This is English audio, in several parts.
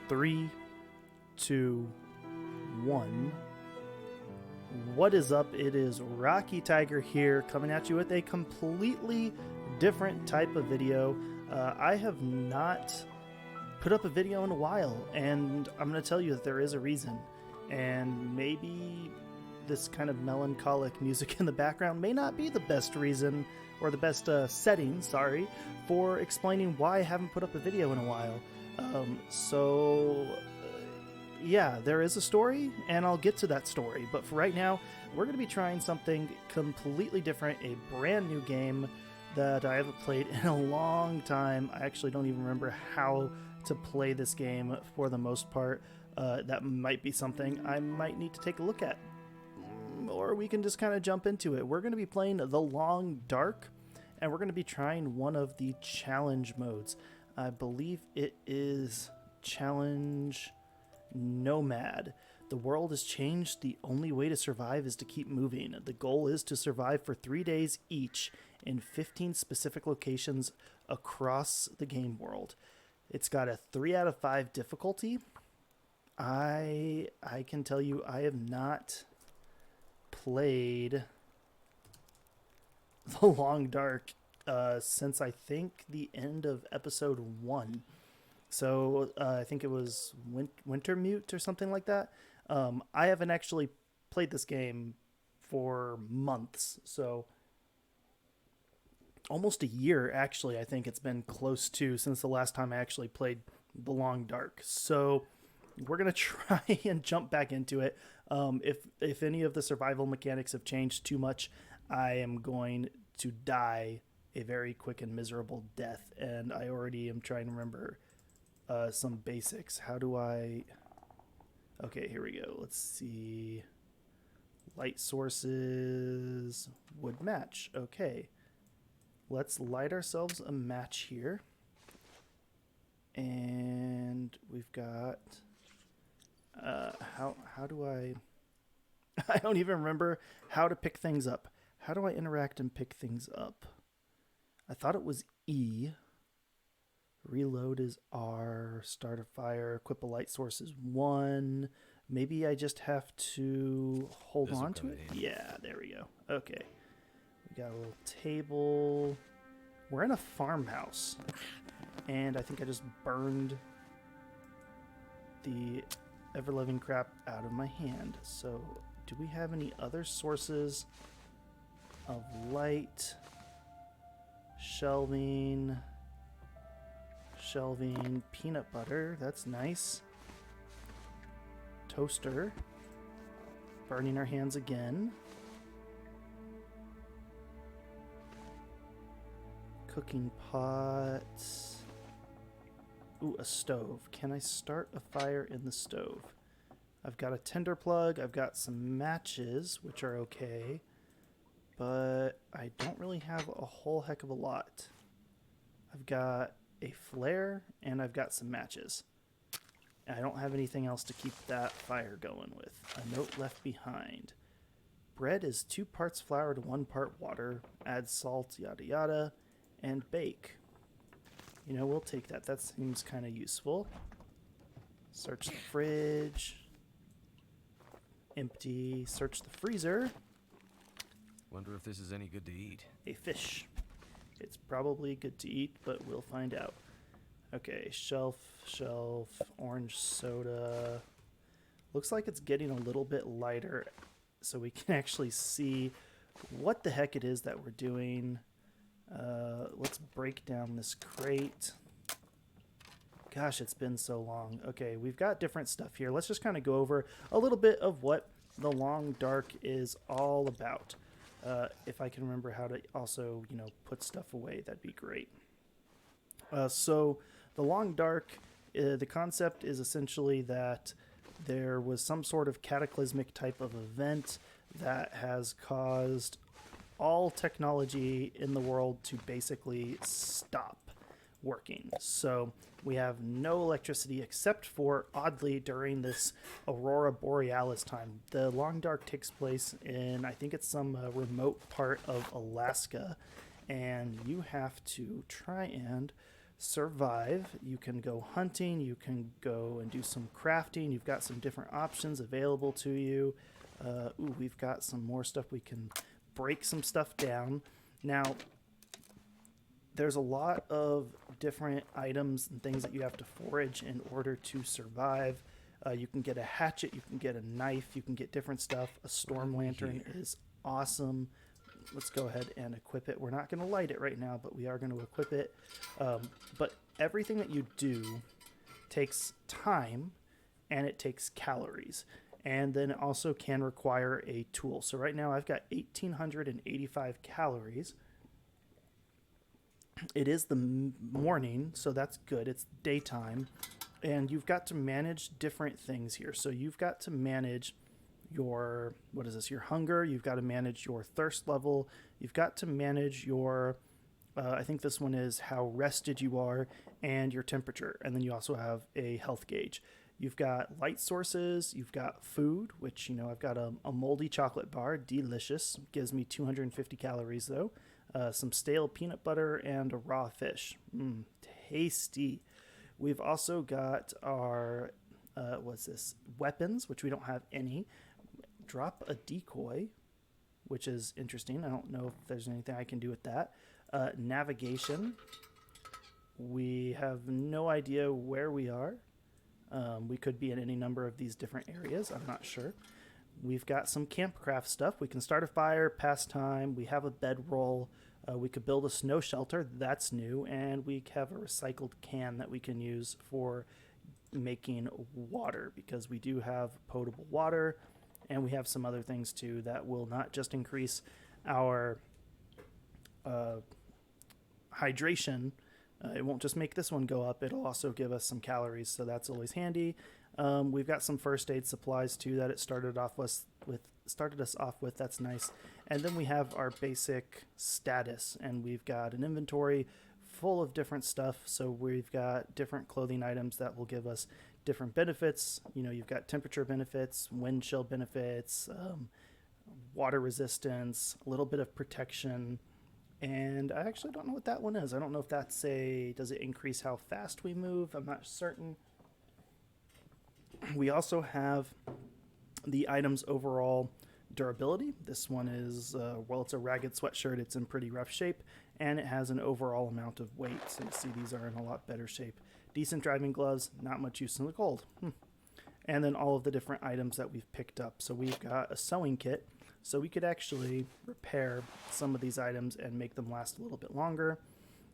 Three, two, one. What is up? It is Rocky Tiger here, coming at you with a completely different type of video. I have not put up a video in a while, and I'm going to tell you that there is a reason. And maybe this kind of melancholic music in the background may not be the best reason, or the best setting, for explaining why I haven't put up a video in a while. Yeah, there is a story, and I'll get to that story. But for right now, we're going to be trying something completely different, a brand new game that I haven't played in a long time. I actually don't even remember how to play this game for the most part. That might be something I might need to take a look at. Or we can just kind of jump into it. We're going to be playing The Long Dark, and we're going to be trying one of the challenge modes. I believe it is Challenge Nomad. The world has changed. The only way to survive is to keep moving. The goal is to survive for 3 days each in 15 specific locations across the game world. It's got a 3 out of 5 difficulty. I can tell you I have not played The Long Dark since I think the end of episode 1. So I think it was Wintermute or something like that. I haven't actually played this game for months, so almost a year actually. I think it's been close to since the last time I actually played The Long Dark. So we're gonna try and jump back into it. If any of the survival mechanics have changed too much, I am going to die a very quick and miserable death, and I already am trying to remember some basics. How do I... Okay, here we go. Let's see. Light sources would match. Okay. Let's light ourselves a match here. And we've got... how do I... I don't even remember how to pick things up. How do I interact and pick things up? I thought it was E. Reload is R. Start a fire. Equip a light source is 1. Maybe I just have to hold on to it. Yeah, there we go. Okay. We got a little table. We're in a farmhouse. And I think I just burned the ever-living crap out of my hand. So, do we have any other sources of light? Shelving, peanut butter, that's nice. Toaster, burning our hands again. Cooking pot. Ooh, a stove. Can I start a fire in the stove? I've got a tinder plug, I've got some matches, which are okay, but I don't really have a whole heck of a lot. I've got a flare, and I've got some matches. I don't have anything else to keep that fire going with. A note left behind. Bread is 2 parts flour to 1 part water. Add salt, yada yada, and bake. You know, we'll take that. That seems kind of useful. Search the fridge. Empty. Search the freezer. Wonder if this is any good to eat. A fish. It's probably good to eat, but we'll find out. Okay, shelf, orange soda. Looks like it's getting a little bit lighter, so we can actually see what the heck it is that we're doing. Let's break down this crate. Gosh, it's been so long. Okay, we've got different stuff here. Let's just kind of go over a little bit of what The Long Dark is all about. If I can remember how to also, put stuff away, that'd be great. So The Long Dark, the concept is essentially that there was some sort of cataclysmic type of event that has caused all technology in the world to basically stop working. So we have no electricity except for, oddly, during this Aurora Borealis time. The Long Dark takes place in, I think it's some remote part of Alaska, and you have to try and survive. You can go hunting, you can go and do some crafting. You've got some different options available to you. Ooh, we've got some more stuff. We can break some stuff down. Now, there's a lot of different items and things that you have to forage in order to survive. You can get a hatchet, you can get a knife, you can get different stuff. A storm lantern is awesome. Let's go ahead and equip it. We're not going to light it right now, but we are going to equip it. But everything that you do takes time and it takes calories. And then it also can require a tool. So right now I've got 1,885 calories. It is the morning, so that's good. It's daytime. And you've got to manage different things here. So you've got to manage your, what is this, your hunger. You've got to manage your thirst level. You've got to manage your, I think this one is how rested you are, and your temperature. And then you also have a health gauge. You've got light sources. You've got food, which, you know, I've got a moldy chocolate bar. Delicious. Gives me 250 calories, though. Some stale peanut butter and a raw fish. Tasty. We've also got our, what's this? Weapons, which we don't have any. Drop a decoy, which is interesting. I don't know if there's anything I can do with that. Navigation. We have no idea where we are. We could be in any number of these different areas. I'm not sure. We've got some campcraft stuff. We can start a fire, pass time. We have a bedroll. We could build a snow shelter. That's new. And we have a recycled can that we can use for making water, because we do have potable water. And we have some other things too that will not just increase our hydration. It won't just make this one go up. It'll also give us some calories. So that's always handy. We've got some first aid supplies too that it started us off with. That's nice. And then we have our basic status, and we've got an inventory full of different stuff. So we've got different clothing items that will give us different benefits. You know, you've got temperature benefits, wind chill benefits, water resistance, a little bit of protection. And I actually don't know what that one is. I don't know if that's does it increase how fast we move? I'm not certain. We also have the item's overall durability. This one is, well, it's a ragged sweatshirt. It's in pretty rough shape, and it has an overall amount of weight. So you see these are in a lot better shape. Decent driving gloves, not much use in the cold. And then all of the different items that we've picked up. So we've got a sewing kit. So we could actually repair some of these items and make them last a little bit longer.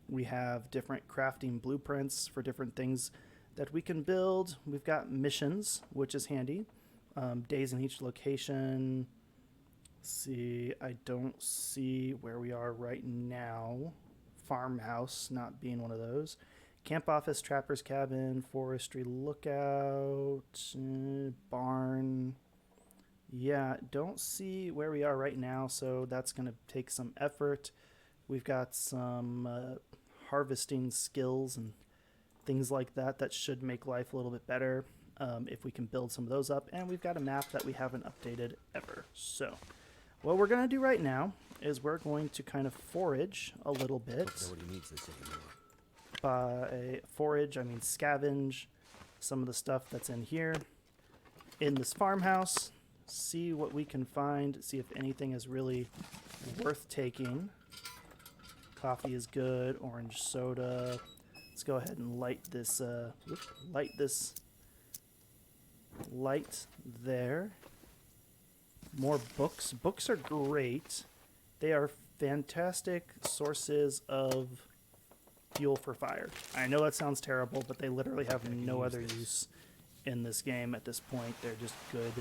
We have different crafting blueprints for different things that we can build. We've got missions, which is handy. Days in each location. Let's see, I don't see where we are right now. Farmhouse not being one of those. Camp office, trapper's cabin, forestry lookout, barn. Yeah, don't see where we are right now, so that's going to take some effort. We've got some harvesting skills and things like that that should make life a little bit better if we can build some of those up. And we've got a map that we haven't updated ever. So what we're going to do right now is we're going to kind of forage a little bit. Nobody needs this anymore. By forage, I mean scavenge some of the stuff that's in here in this farmhouse. See what we can find, see if anything is really worth taking. Coffee is good, orange soda. Let's go ahead and light this light there. More books. Books are great. They are fantastic sources of fuel for fire. I know that sounds terrible, but they literally have no other use in this game at this point. They're just good.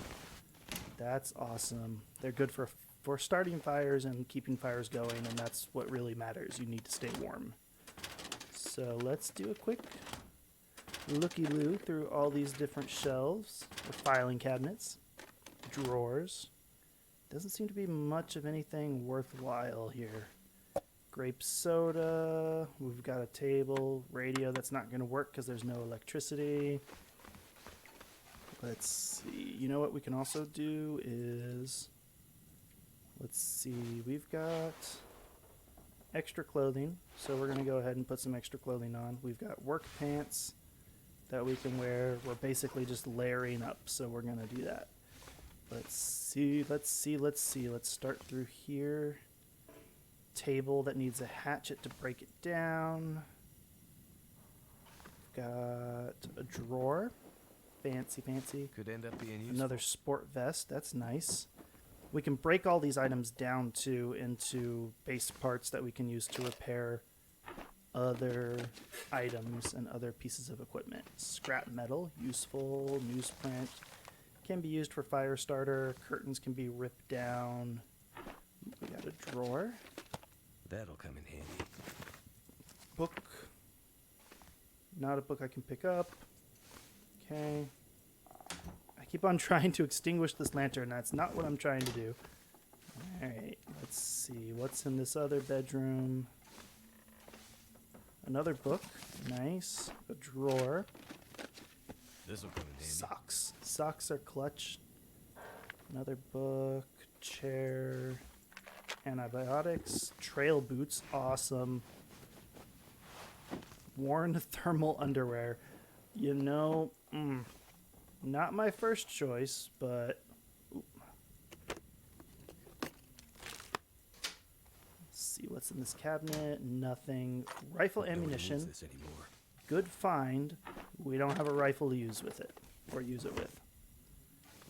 That's awesome. They're good for starting fires and keeping fires going, and that's what really matters. You need to stay warm. So let's do a quick looky-loo through all these different shelves, or filing cabinets, drawers. Doesn't seem to be much of anything worthwhile here. Grape soda. We've got a table, radio that's not going to work because there's no electricity. Let's see. You know what we can also do is, let's see. We've got extra clothing, so we're going to go ahead and put some extra clothing on. We've got work pants that we can wear. We're basically just layering up, so we're going to do that. Let's see. Let's start through here. Table that needs a hatchet to break it down. Got a drawer. Fancy. Could end up being useful. Another sport vest. That's nice. We can break all these items down too into base parts that we can use to repair other items and other pieces of equipment. Scrap metal, useful. Newsprint can be used for fire starter. Curtains can be ripped down. We got a drawer. That'll come in handy. Book. Not a book I can pick up. Okay. I keep on trying to extinguish this lantern. That's not what I'm trying to do. Alright, let's see. What's in this other bedroom? Another book. Nice. A drawer. This'll come in handy. Socks. Socks are clutch. Another book. Chair. Antibiotics. Trail boots. Awesome. Worn thermal underwear. You know, not my first choice, but let's see what's in this cabinet. Nothing. Rifle Nobody ammunition. needs this anymore. Good find. We don't have a rifle to use with it, or use it with.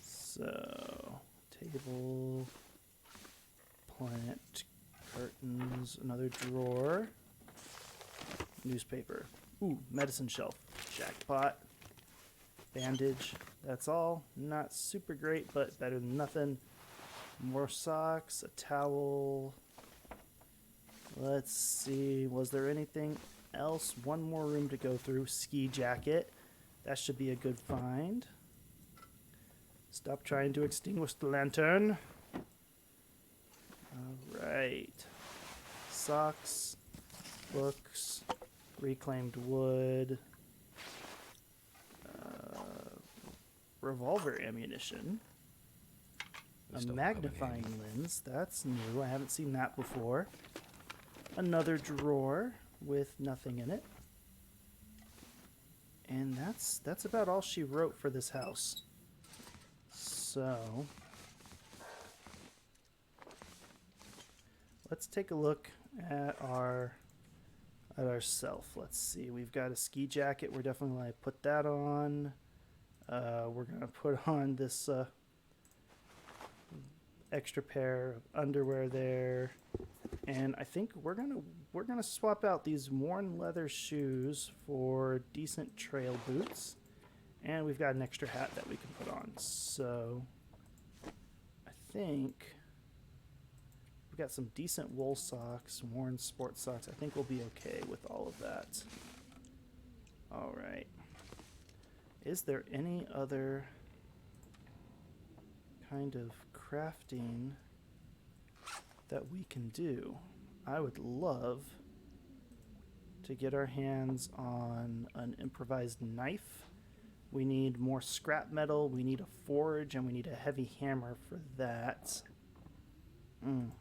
So, table, plant, curtains, another drawer, newspaper. Ooh, medicine shelf. Jackpot. Bandage. That's all. Not super great, but better than nothing. More socks. A towel. Let's see. Was there anything else? One more room to go through. Ski jacket. That should be a good find. Stop trying to extinguish the lantern. Alright. Socks. Books. Reclaimed wood. Revolver ammunition. This A stuff will come in magnifying handy. lens. That's new. I haven't seen that before. Another drawer with nothing in it. And that's about all she wrote for this house. So let's take a look at our self. Let's see. We've got a ski jacket. We're definitely going to put that on. We're going to put on this extra pair of underwear there. And I think we're gonna swap out these worn leather shoes for decent trail boots. And we've got an extra hat that we can put on. So I think we've got some decent wool socks, worn sports socks. I think we'll be okay with all of that. All right. Is there any other kind of crafting that we can do? I would love to get our hands on an improvised knife. We need more scrap metal, we need a forge, and we need a heavy hammer for that. And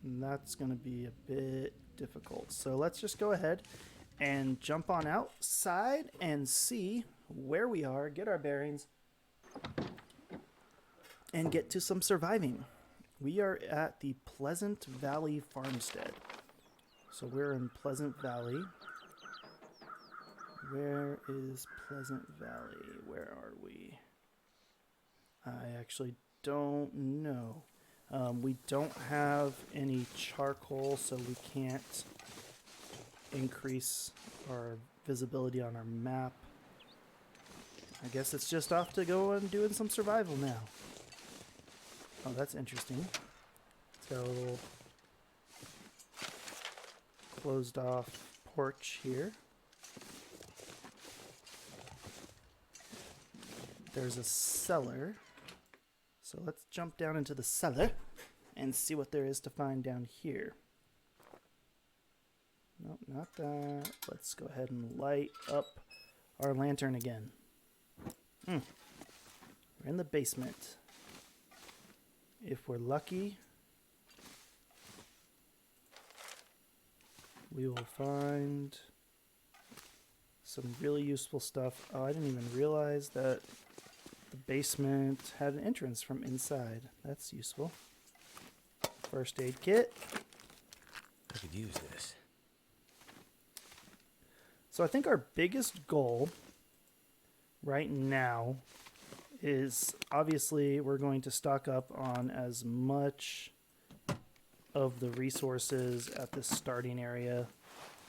that's going to be a bit difficult. So let's just go ahead and jump on outside and see where we are, get our bearings, and get to some surviving. We are at the Pleasant Valley Farmstead. So we're in Pleasant Valley. Where is Pleasant Valley? Where are we? I actually don't know. We don't have any charcoal, so we can't increase our visibility on our map. I guess it's just off to go and doing some survival now. Oh, that's interesting. It's got a little closed off porch here. There's a cellar. So let's jump down into the cellar and see what there is to find down here. Nope, not that. Let's go ahead and light up our lantern again. We're in the basement. If we're lucky, we will find some really useful stuff. Oh, I didn't even realize that the basement had an entrance from inside. That's useful. First aid kit. I could use this. So I think our biggest goal right now is obviously we're going to stock up on as much of the resources at this starting area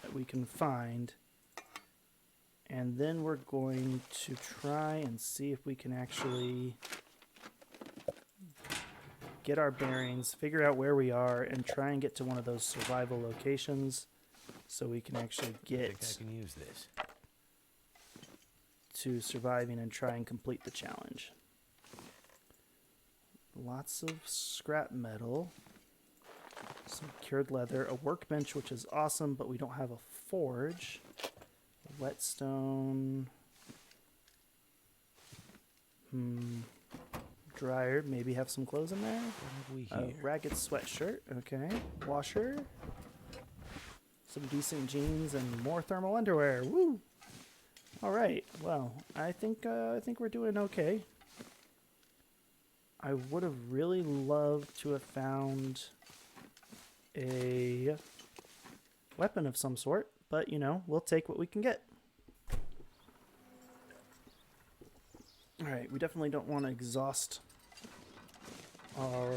that we can find. And then we're going to try and see if we can actually get our bearings, figure out where we are, and try and get to one of those survival locations so we can actually I get think I can use this. to surviving and try and complete the challenge. Lots of scrap metal, some cured leather, a workbench, which is awesome, but we don't have a forge. Whetstone. Dryer, maybe have some clothes in there. What have we here? Ragged sweatshirt, okay. Washer. Some decent jeans and more thermal underwear. Woo! All right. Well, I think we're doing okay. I would have really loved to have found a weapon of some sort, but you know, we'll take what we can get. All right, we definitely don't want to exhaust our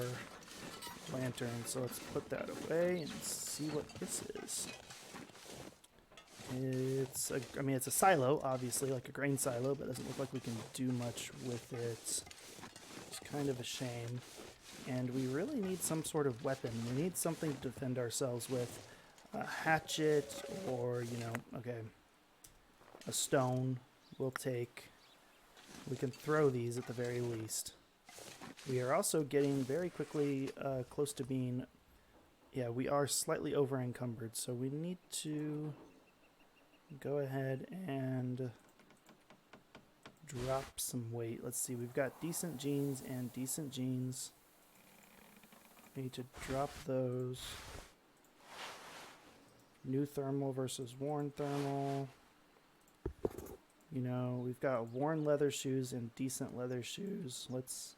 lantern, so let's put that away and see what this is. It's a silo, obviously, like a grain silo, but it doesn't look like we can do much with it. It's kind of a shame. And we really need some sort of weapon. We need something to defend ourselves with. A hatchet or, a stone we'll take. We can throw these at the very least. We are also getting very quickly close to being... Yeah, we are slightly over encumbered, so we need to go ahead and drop some weight. Let's see, we've got decent jeans and decent jeans. We need to drop those. New thermal versus worn thermal. You know, we've got worn leather shoes and decent leather shoes. Let's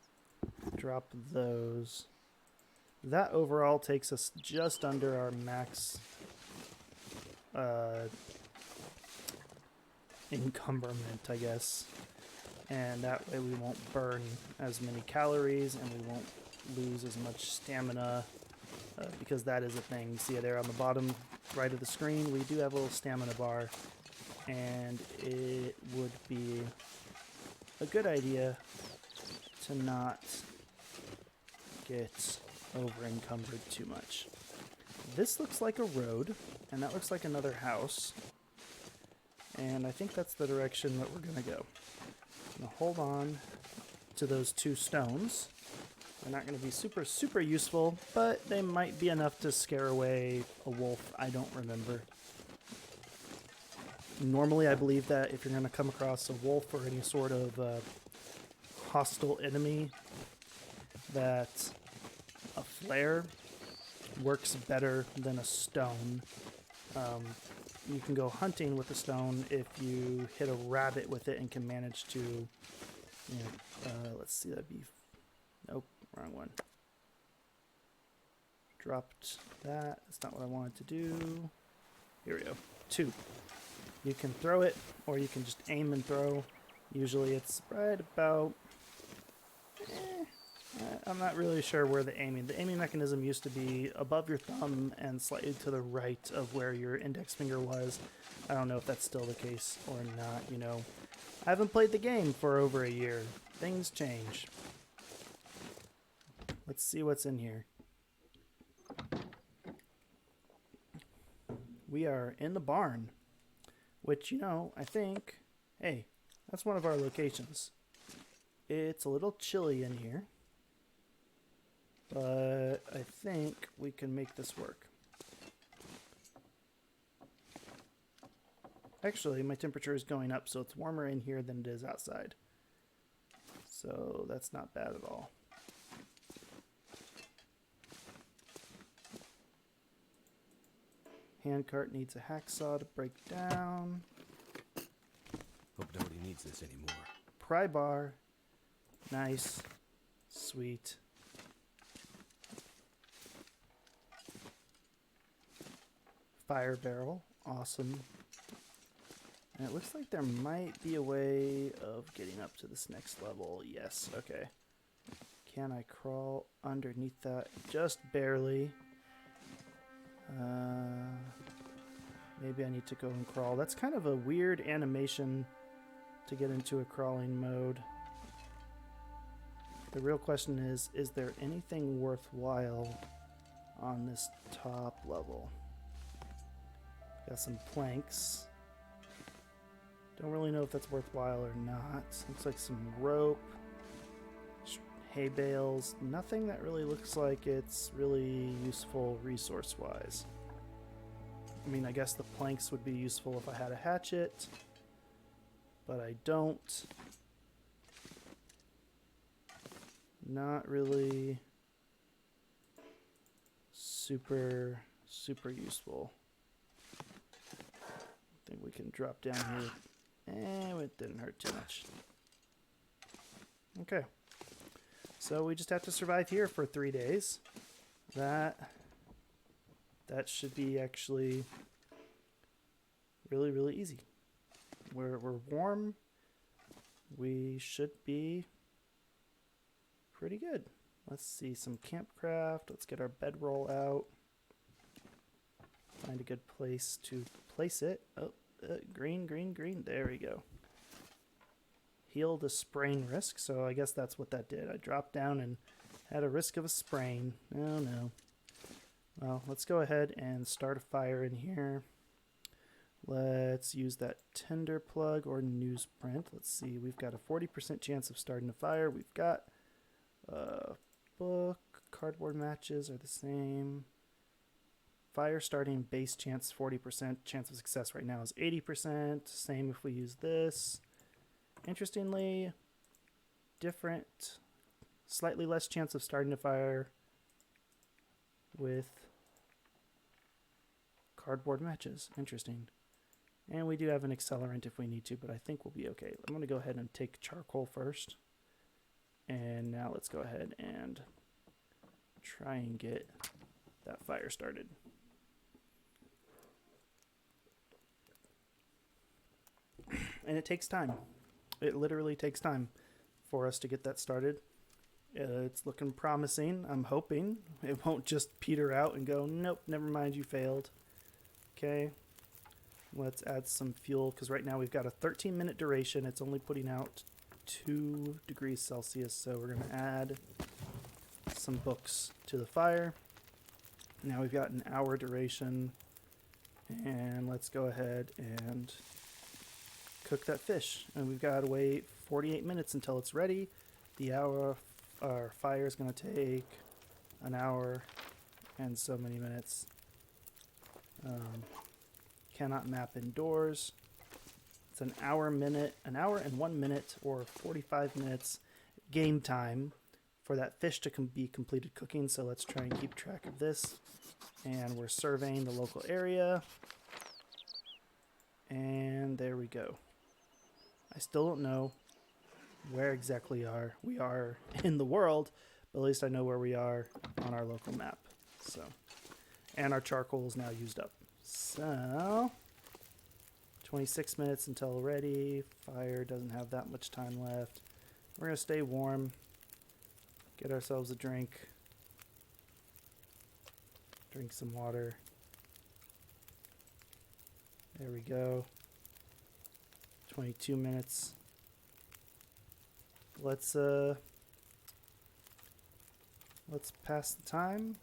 drop those. That overall takes us just under our max encumberment, I guess. And that way we won't burn as many calories and we won't lose as much stamina because that is a thing. You see it there on the bottom right of the screen. We do have a little stamina bar, and it would be a good idea to not get over encumbered too much. This looks like a road, and that looks like another house. And I think that's the direction that we're going to go. I'm going to hold on to those two stones. They're not going to be super, super useful, but they might be enough to scare away a wolf. I don't remember. Normally, I believe that if you're going to come across a wolf or any sort of hostile enemy, that a flare works better than a stone. You can go hunting with a stone if you hit a rabbit with it and can manage to, let's see, that'd be, nope, wrong one. Dropped that. That's not what I wanted to do. Here we go. 2. You can throw it, or you can just aim and throw. Usually it's right about... I'm not really sure where the aiming mechanism used to be above your thumb and slightly to the right of where your index finger was. I don't know if that's still the case or not, you know. I haven't played the game for over a year. Things change. Let's see what's in here. We are in the barn, which, you know, I think, hey, that's one of our locations. It's a little chilly in here, but I think we can make this work. Actually, my temperature is going up, so it's warmer in here than it is outside. So that's not bad at all. Handcart needs a hacksaw to break down. Hope nobody needs this anymore. Pry bar. Nice. Sweet. Fire barrel. Awesome. And it looks like there might be a way of getting up to this next level. Yes, okay. Can I crawl underneath that? Just barely. Maybe I need to go and crawl. That's kind of a weird animation to get into a crawling mode. The real question is there anything worthwhile on this top level? Got some planks. Don't really know if that's worthwhile or not. Looks like some rope, hay bales. Nothing that really looks like it's really useful resource-wise. I mean, I guess the planks would be useful if I had a hatchet, but I don't. Not really super useful. I think we can drop down here. And it didn't hurt too much. Okay. So we just have to survive here for 3 days. That should be actually really easy. We're warm. We should be pretty good. Let's see some campcraft. Let's get our bedroll out. Find a good place to place it. Oh, green. There we go. Heal the sprain risk. So I guess that's what that did. I dropped down and had a risk of a sprain. Oh no. Well, let's go ahead and start a fire in here. Let's use that tinder plug or newsprint. Let's see. We've got a 40% chance of starting a fire. We've got a book. Cardboard matches are the same. Fire starting base chance 40%. Chance of success right now is 80%. Same if we use this. Interestingly, different. Slightly less chance of starting a fire with cardboard matches. Interesting. And we do have an accelerant if we need to, but I think we'll be okay. I'm going to go ahead and take charcoal first. And now let's go ahead and try and get that fire started. And it takes time. It literally takes time for us to get that started. It's looking promising. I'm hoping it won't just peter out and go, nope, never mind, you failed. Okay. Let's add some fuel, because right now we've got a 13-minute duration. It's only putting out 2 degrees Celsius, so we're going to add some books to the fire. Now we've got an hour duration, and let's go ahead and cook that fish. And we've got to wait 48 minutes until it's ready. Our fire is going to take an hour and so many minutes. Cannot map indoors. It's an hour and 1 minute or 45 minutes game time for that fish to be completed cooking. So let's try and keep track of this. And we're surveying the local area. And there we go. I still don't know where exactly we are in the world, but at least I know where we are on our local map. So, and our charcoal is now used up. So, 26 minutes until ready. Fire doesn't have that much time left. We're going to stay warm. Get ourselves a drink. Drink some water. There we go. 22 minutes. Let's pass the time.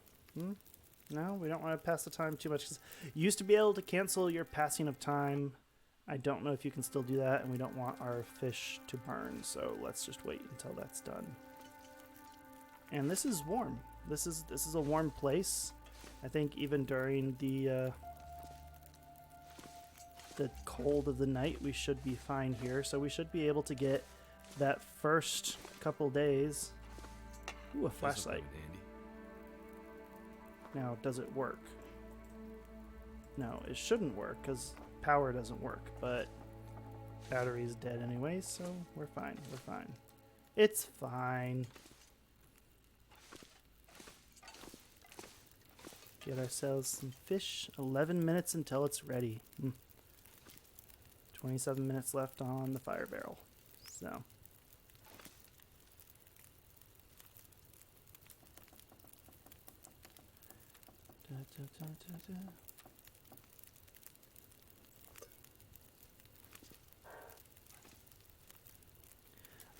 No, we don't want to pass the time too much, because you used to be able to cancel your passing of time. I don't know if you can still do that, and we don't want our fish to burn, so let's just wait until that's done. And this is warm. This is a warm place. I think even during the cold of the night, we should be fine here. So we should be able to get that first couple days. Ooh, a flashlight. Now, does it work? No, it shouldn't work because power doesn't work, but battery's dead anyway, so we're fine. We're fine. It's fine. Get ourselves some fish. 11 minutes until it's ready. 27 minutes left on the fire barrel. So. Da, da, da, da, da.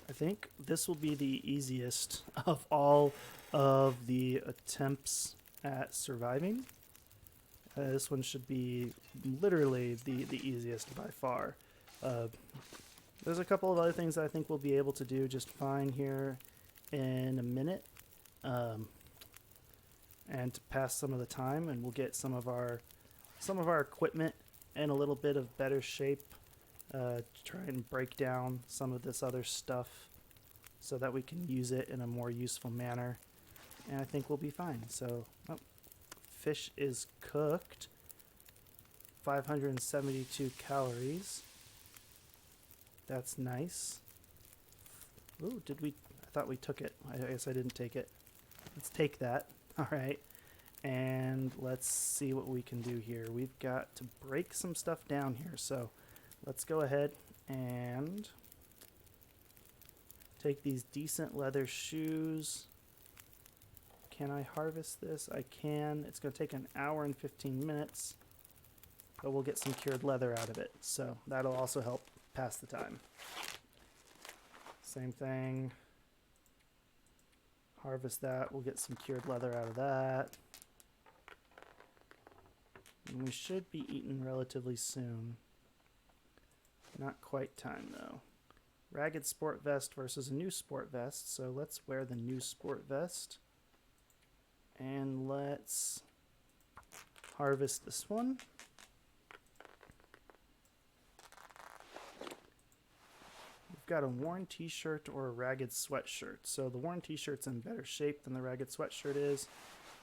I think this will be the easiest of all of the attempts at surviving. This one should be literally the easiest by far. There's a couple of other things that I think we'll be able to do just fine here in a minute. And to pass some of the time, and we'll get some of our equipment in a little bit of better shape. To try and break down some of this other stuff so that we can use it in a more useful manner. And I think we'll be fine. So, fish is cooked. 572 calories. That's nice. Ooh, did we? I thought we took it. I guess I didn't take it. Let's take that. All right. And let's see what we can do here. We've got to break some stuff down here. So let's go ahead and take these decent leather shoes. Can I harvest this? I can. It's going to take an hour and 15 minutes, but we'll get some cured leather out of it. So that'll also help pass the time. Same thing. Harvest that. We'll get some cured leather out of that. And we should be eating relatively soon. Not quite time though. Ragged sport vest versus a new sport vest. So let's wear the new sport vest. And let's harvest this one. We've got a worn t-shirt or a ragged sweatshirt. So the worn t-shirt's in better shape than the ragged sweatshirt is.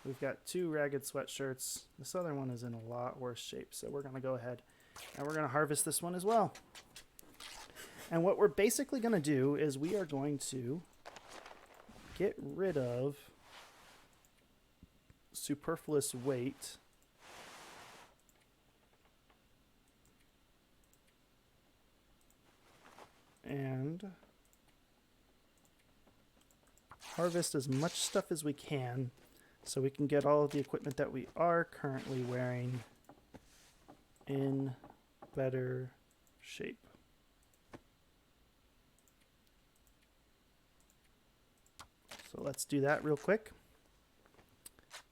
We've got 2 ragged sweatshirts. This other one is in a lot worse shape. So we're going to go ahead and we're going to harvest this one as well. And what we're basically going to do is we are going to get rid of superfluous weight. And harvest as much stuff as we can so we can get all of the equipment that we are currently wearing in better shape. So let's do that real quick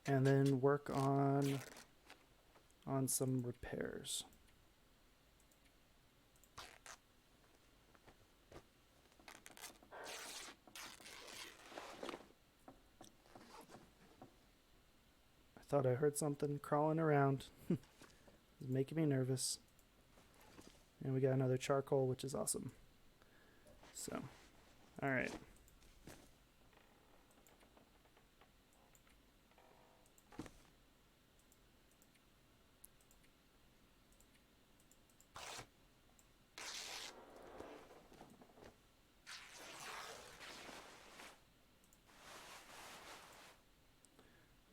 and then work on some repairs. I thought I heard something crawling around. It was making me nervous. And we got another charcoal, which is awesome. So, all right.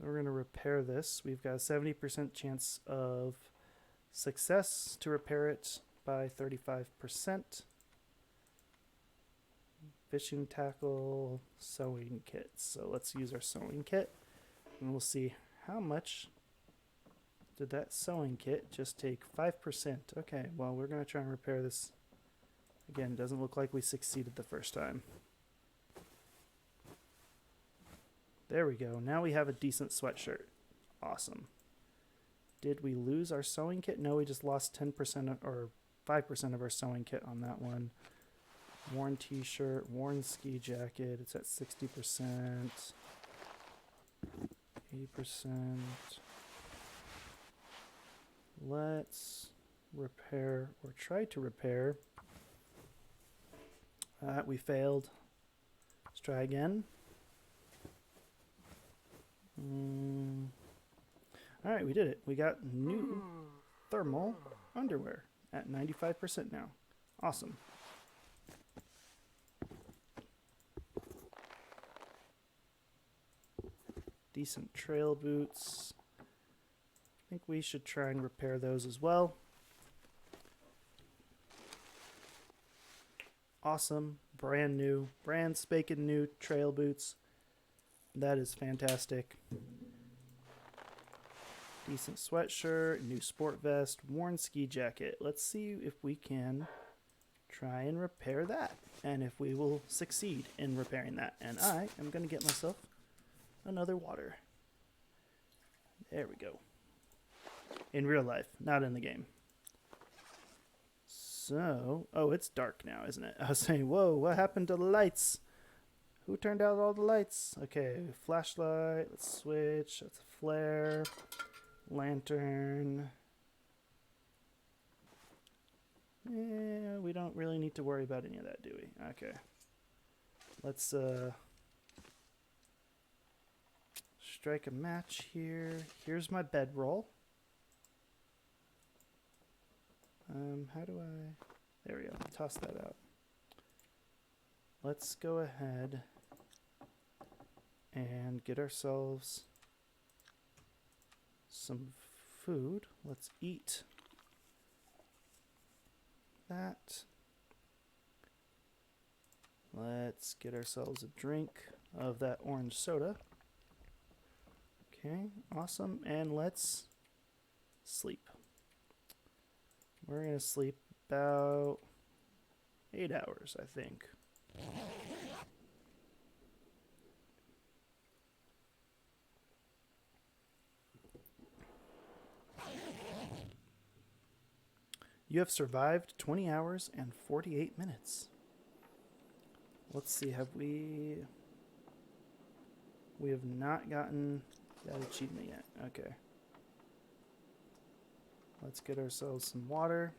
We're going to repair this. We've got a 70% chance of success to repair it by 35%. Fishing tackle, sewing kits. So let's use our sewing kit and we'll see how much did that sewing kit just take. 5%. Okay, well, we're going to try and repair this. Again, doesn't look like we succeeded the first time. There we go. Now we have a decent sweatshirt. Awesome. Did we lose our sewing kit? No, we just lost 10% or 5% of our sewing kit on that one. Worn t-shirt, worn ski jacket. It's at 60%. 80%. Let's repair or try to repair. We failed. Let's try again. All right, we did it. We got new. thermal underwear at 95% now. Awesome. Decent trail boots. I think we should try and repair those as well. Awesome. Brand new. Brand spanking new trail boots. That is fantastic. Decent sweatshirt, new sport vest, worn ski jacket. Let's see if we can try and repair that, and if we will succeed in repairing that. And I am going to get myself another water. There we go. In real life, not in the game. So, oh, it's dark now, isn't it? I was saying, whoa, what happened to the lights? Who turned out all the lights? Okay, flashlight, let's switch. That's a flare. Lantern. Yeah, we don't really need to worry about any of that, do we? Okay. Let's strike a match here. Here's my bedroll. How do I... There we go. Toss that out. Let's go ahead and get ourselves some food. Let's eat that. Let's get ourselves a drink of that orange soda. Okay, awesome. And let's sleep. We're going to sleep about 8 hours, I think. You have survived 20 hours and 48 minutes. Let's see, have we... We have not gotten that achievement yet. Okay. Let's get ourselves some water.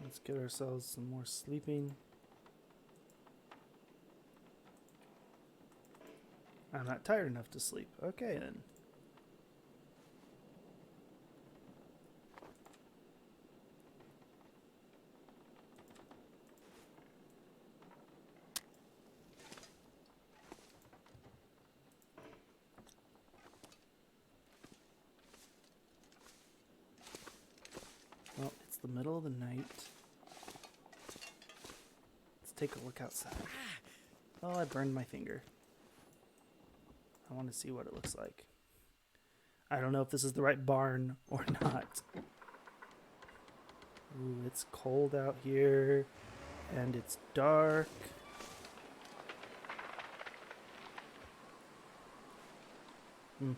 Let's get ourselves some more sleeping. I'm not tired enough to sleep. Okay, then. Well, it's the middle of the night. Let's take a look outside. Oh, I burned my finger. I want to see what it looks like. I don't know if this is the right barn or not. Ooh, it's cold out here, and it's dark. And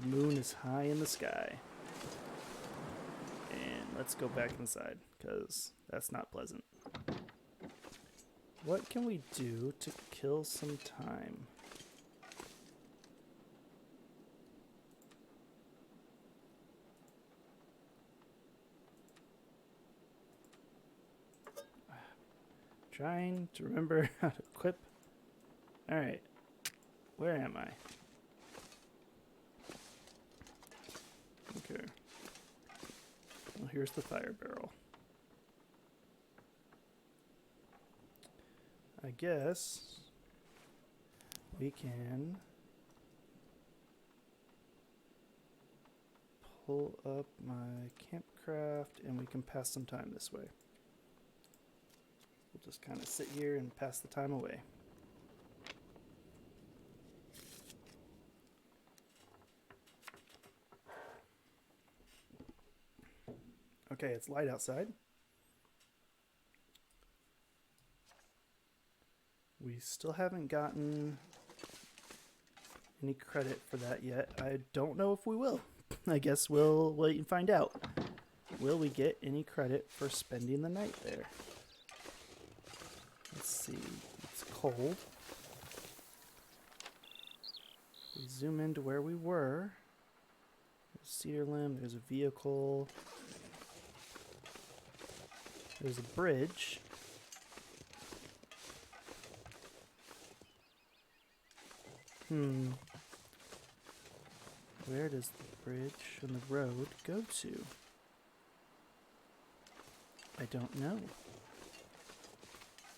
the moon is high in the sky. And let's go back inside, because that's not pleasant. What can we do to kill some time? Trying to remember how to equip. Alright. Where am I? Okay. Well, here's the fire barrel. I guess we can pull up my campcraft and we can pass some time this way. We'll just kind of sit here and pass the time away. Okay, it's light outside. We still haven't gotten any credit for that yet. I don't know if we will. I guess we'll wait and find out. Will we get any credit for spending the night there? Let's see. It's cold. We zoom into where we were. There's a cedar limb. There's a vehicle. There's a bridge. Where does the bridge and the road go to? I don't know.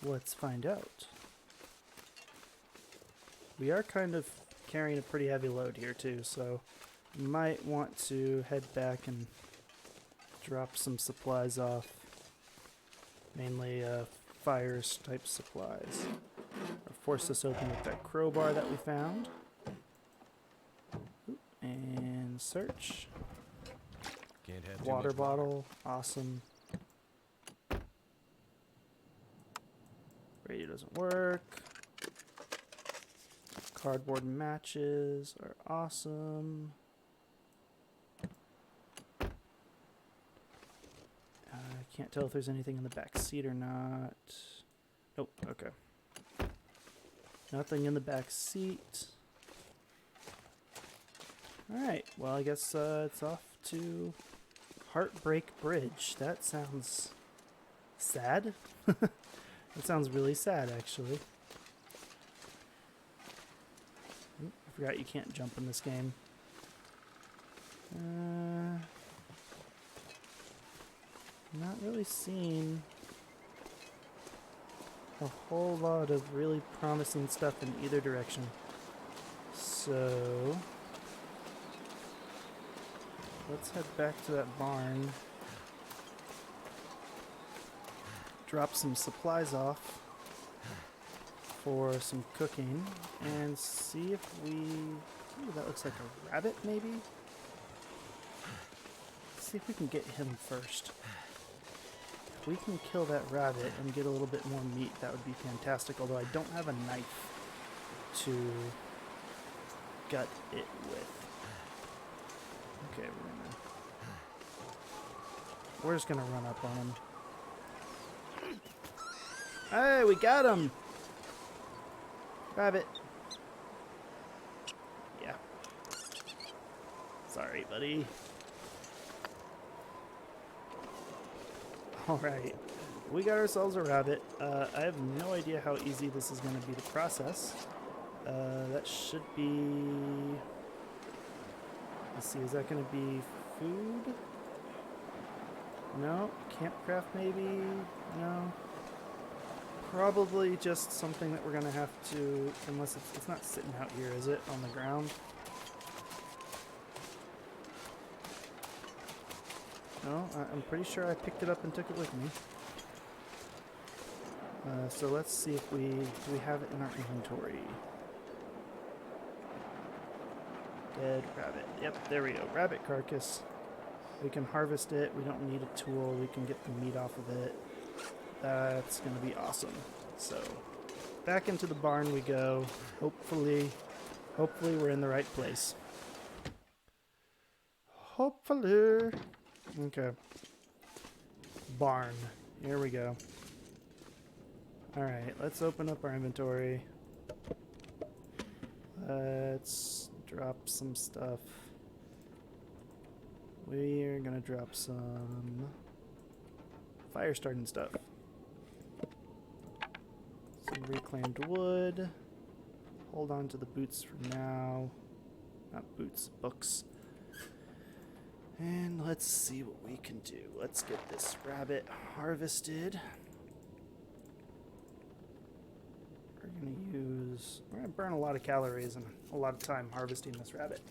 Let's find out. We are kind of carrying a pretty heavy load here too, so you might want to head back and drop some supplies off. Mainly fires type supplies. Or force this open with that crowbar that we found. Oop, and search. Can't have too Water much bottle. Awesome. Radio doesn't work. Cardboard matches are awesome. I can't tell if there's anything in the back seat or not. Nope, okay. Nothing in the back seat. Alright, well I guess it's off to Heartbreak Bridge. That sounds sad. That sounds really sad, actually. Oop, I forgot you can't jump in this game. Not really seeing a whole lot of really promising stuff in either direction. So let's head back to that barn. Drop some supplies off for some cooking and see if we... Ooh, that looks like a rabbit, maybe? Let's see if we can get him first. If we can kill that rabbit and get a little bit more meat, that would be fantastic, although I don't have a knife to gut it with. Okay, we're just gonna run up on him. Hey, we got him! Rabbit. Yeah. Sorry, buddy. Alright. We got ourselves a rabbit. I have no idea how easy this is going to be to process. That should be... Let's see, is that going to be food? No. Campcraft maybe? No. Probably just something that we're going to have to... Unless it's not sitting out here, is it? On the ground? No, I'm pretty sure I picked it up and took it with me. So let's see if do we have it in our inventory. Dead rabbit. Yep, there we go. Rabbit carcass. We can harvest it. We don't need a tool. We can get the meat off of it. That's going to be awesome. So, back into the barn we go. Hopefully we're in the right place. Hopefully. Okay. Barn. Here we go. Alright, let's open up our inventory. Let's drop some stuff. We're gonna drop some fire starting stuff. Some reclaimed wood. Hold on to the boots for now. Not boots, books. And let's see what we can do. Let's get this rabbit harvested. We're gonna burn a lot of calories and a lot of time harvesting this rabbit.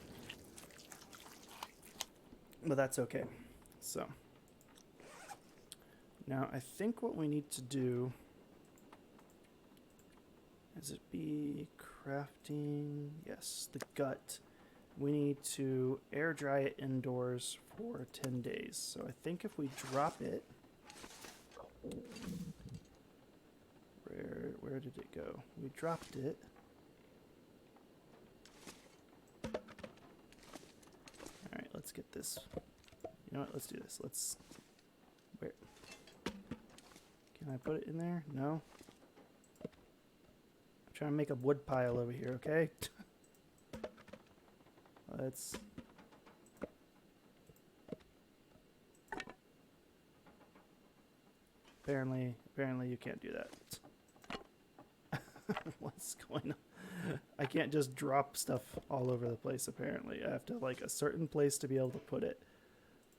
But that's okay. So, now I think what we need to do is it be crafting? Yes, the gut. We need to air dry it indoors for 10 days. So I think if we drop it, where did it go? We dropped it. All right, let's get this. You know what? Let's do this. Where? Can I put it in there? No. I'm trying to make a wood pile over here. Okay. Let's. Apparently you can't do that. What's going on? I can't just drop stuff all over the place, apparently. I have to like a certain place to be able to put it.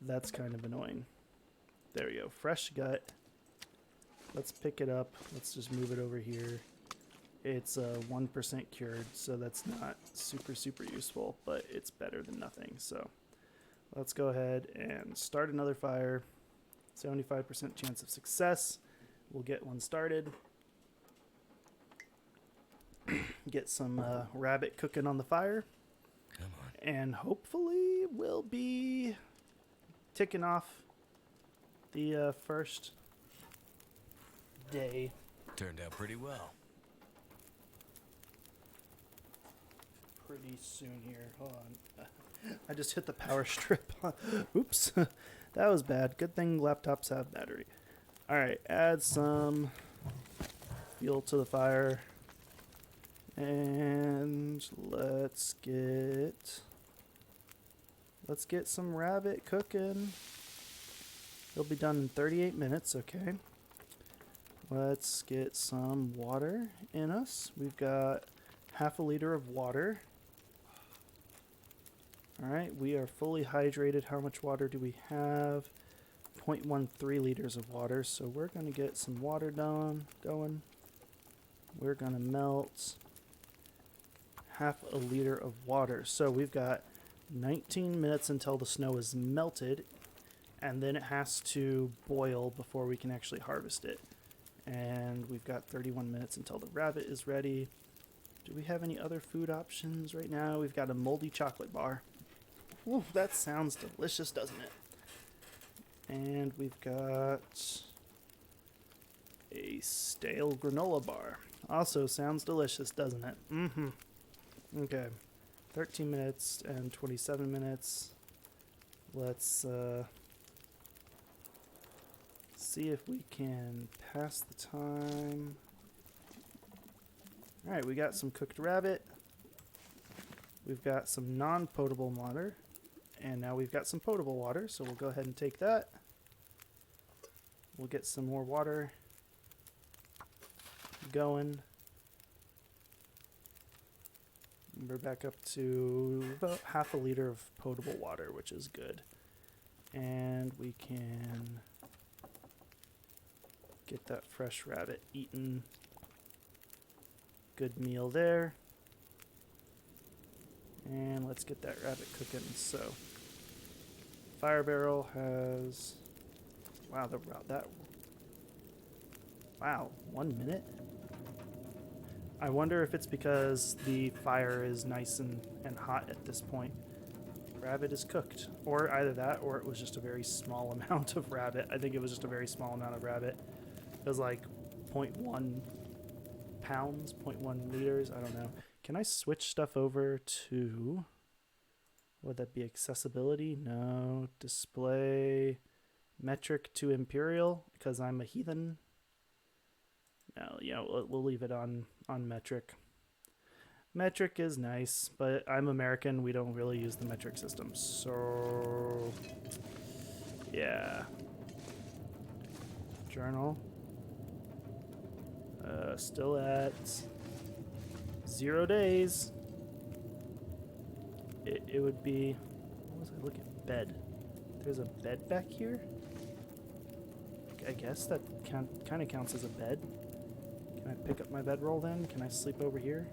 That's kind of annoying. There we go. Fresh gut. Let's pick it up. Let's just move it over here. It's 1% cured, so that's not super, super useful, but it's better than nothing. So let's go ahead and start another fire. 75% chance of success. We'll get one started. Get some rabbit cooking on the fire. Come on. And hopefully we'll be ticking off the first day. Turned out pretty well. Pretty soon here. Hold on. I just hit the power strip. Oops. That was bad. Good thing laptops have battery. Alright, add some fuel to the fire. And let's get some rabbit cooking. It'll be done in 38 minutes, okay. Let's get some water in us. We've got half a liter of water. Alright, we are fully hydrated. How much water do we have? 0.13 liters of water. So we're going to get some water going. We're going to melt half a liter of water. So we've got 19 minutes until the snow is melted. And then it has to boil before we can actually harvest it. And we've got 31 minutes until the rabbit is ready. Do we have any other food options right now? We've got a moldy chocolate bar. Ooh, that sounds delicious, doesn't it? And we've got a stale granola bar. Also sounds delicious, doesn't it? Mm-hmm. Okay. 13 minutes and 27 minutes. Let's see if we can pass the time. Alright, we got some cooked rabbit. We've got some non-potable water. And now we've got some potable water, so we'll go ahead and take that. We'll get some more water going. We're back up to about half a liter of potable water, which is good. And we can get that fresh rabbit eaten. Good meal there. And let's get that rabbit cooking. So, fire barrel has, wow, wow, 1 minute? I wonder if it's because the fire is nice and hot at this point. Rabbit is cooked. Or either that, or it was just a very small amount of rabbit. I think it was just a very small amount of rabbit. It was like 0.1 pounds, 0.1 liters, I don't know. Can I switch stuff over to, would that be accessibility? No. Display metric to imperial because I'm a heathen. No, yeah, we'll leave it on metric. Metric is nice, but I'm American. We don't really use the metric system. So, yeah. Journal. Still at 0 days. It would be, what was I looking at? Bed. There's a bed back here? I guess that kind of counts as a bed. Can I pick up my bedroll then? Can I sleep over here?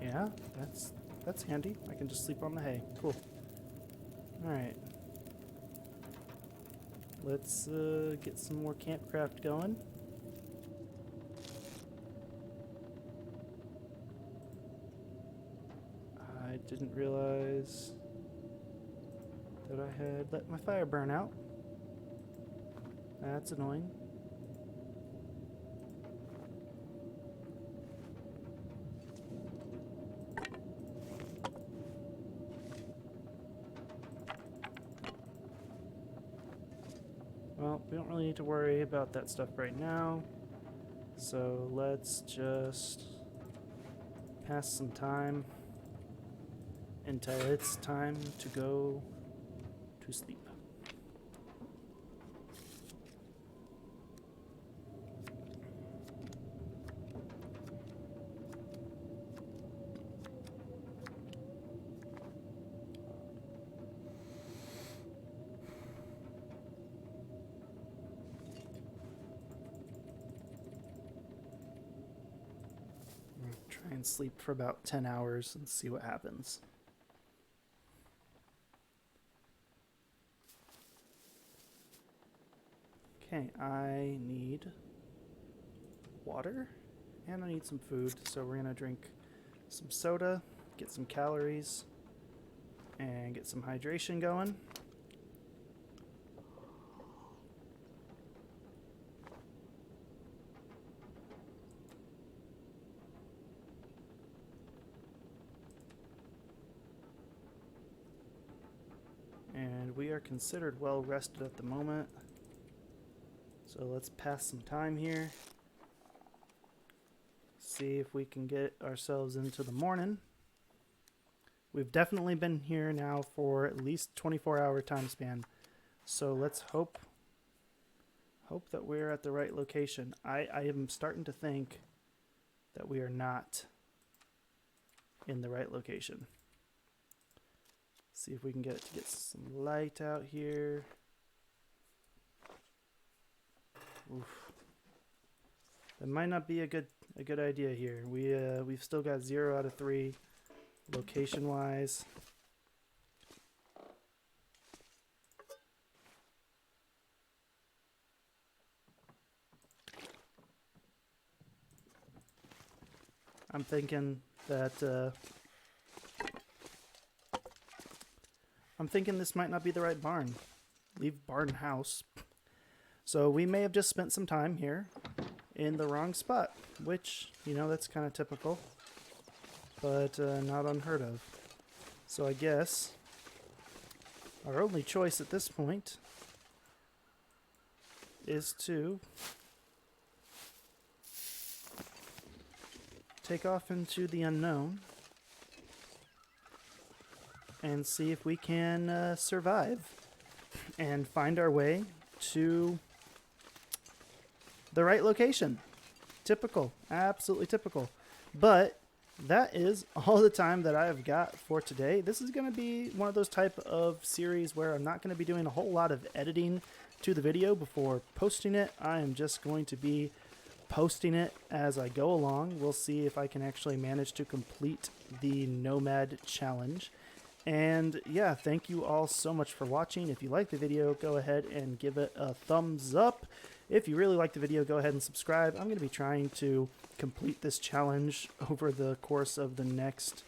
Yeah, that's handy. I can just sleep on the hay. Cool. Alright. Let's get some more campcraft going. I didn't realize that I had let my fire burn out. That's annoying. Well, we don't really need to worry about that stuff right now. So let's just pass some time until it's time to go to sleep. and sleep for about 10 hours and see what happens. Okay, I need water and I need some food, so we're gonna drink some soda, get some calories, and get some hydration going. And we are considered well rested at the moment. So let's pass some time here. See if we can get ourselves into the morning. We've definitely been here now for at least 24-hour time span. So let's hope that we're at the right location. I am starting to think that we are not in the right location. See if we can get some light out here. Oof. That might not be a good idea here. We've still got 0 out of 3 location wise. I'm thinking this might not be the right barn. Leave barn house. So we may have just spent some time here in the wrong spot, which, you know, that's kind of typical, but not unheard of. So I guess our only choice at this point is to take off into the unknown and see if we can survive and find our way to the right location. Typical. Absolutely typical. But that is all the time that I have got for today. This is going to be one of those type of series where I'm not going to be doing a whole lot of editing to the video before posting it. I am just going to be posting it as I go along. We'll see if I can actually manage to complete the Nomad challenge. And yeah, thank you all so much for watching. If you like the video, go ahead and give it a thumbs up. If you really like the video, go ahead and subscribe. I'm going to be trying to complete this challenge over the course of the next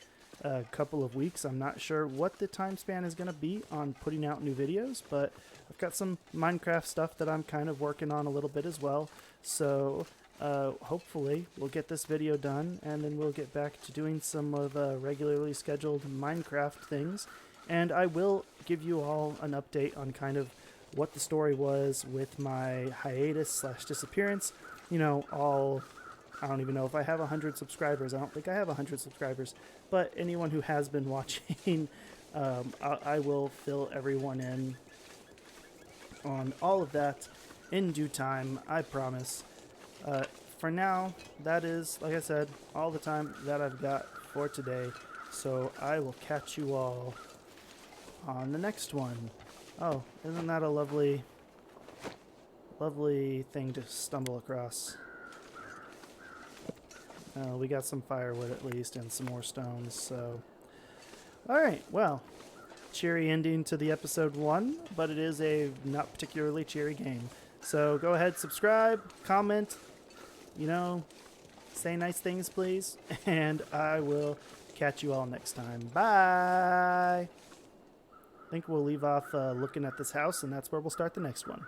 couple of weeks. I'm not sure what the time span is going to be on putting out new videos, but I've got some Minecraft stuff that I'm kind of working on a little bit as well. So hopefully we'll get this video done, and then we'll get back to doing some of regularly scheduled Minecraft things. And I will give you all an update on kind of what the story was with my hiatus / disappearance. You know, I don't even know if I have 100 subscribers. I don't think I have 100 subscribers, but anyone who has been watching, I will fill everyone in on all of that in due time, I promise. For now, that is, like I said, all the time that I've got for today. So I will catch you all on the next one. Oh, isn't that a lovely thing to stumble across? We got some firewood at least and some more stones, so... Alright, well, cheery ending to the episode 1, but it is a not particularly cheery game. So go ahead, subscribe, comment, you know, say nice things please, and I will catch you all next time. Bye! I think we'll leave off looking at this house, and that's where we'll start the next one.